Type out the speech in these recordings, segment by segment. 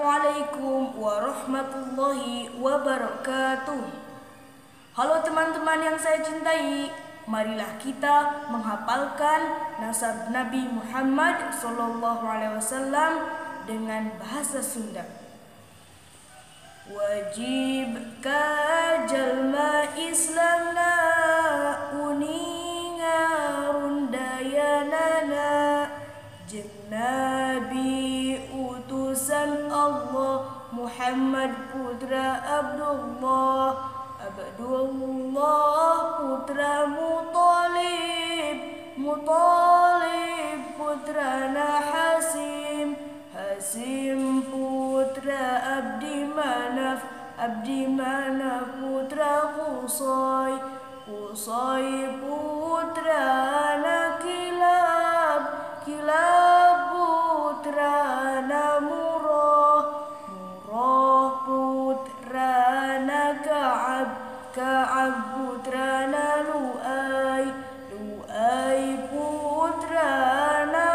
Assalamualaikum warahmatullahi wabarakatuh. Halo teman-teman yang saya cintai, marilah kita menghafalkan nasab Nabi Muhammad SAW dengan bahasa Sunda. Wajib ka jalma Islamna uninga rundayanana jeung Nabi utusan Allah Muhammad putra Abdullah putra Muthalib putrana Hasim putra Abdi Manaf putra Qusay putrana Kilab putrana Murrah putrana Ka'ab putrana Lu'ay putrana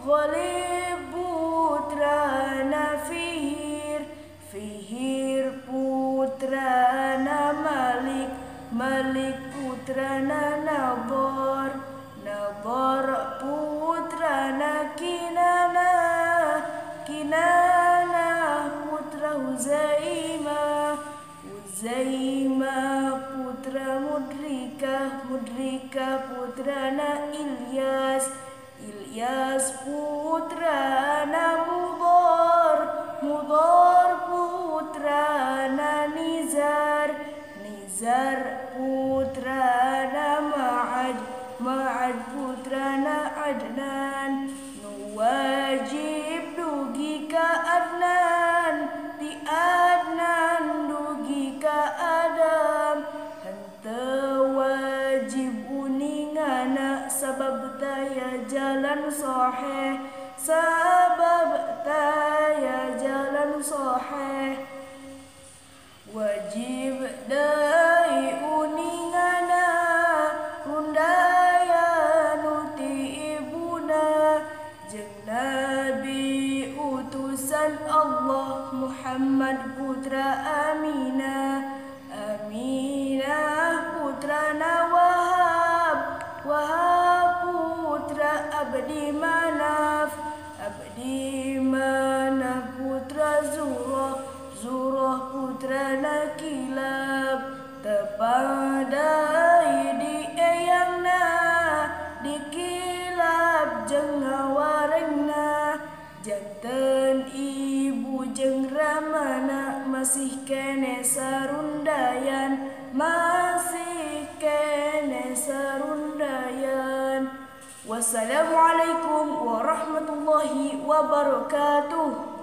Ghalib putrana Fihir putrana Malik putrana Nadhar putrana Kinana putra Huzaimah putra Mudrikah putrana Ilyas putrana Mudhar putrana Nizar putrana Ma'ad putrana Adnan wajib dugi ka Adnan ti Adnan dugi ka Adam henteu wajib uningana sabab taya jalan sahih wajib dai uningana rundayanu ti ibuna jeung Nabi utusan Allah Muhammad putra Aminah putrana Wahab putra Abdi Manaf putra Zurah putrana Kilab tepadai di eyangna di Kilab jeung ngawarengna janten ibu jeung ramana masih kene sarundayan Wassalamualaikum warahmatullahi wabarakatuh.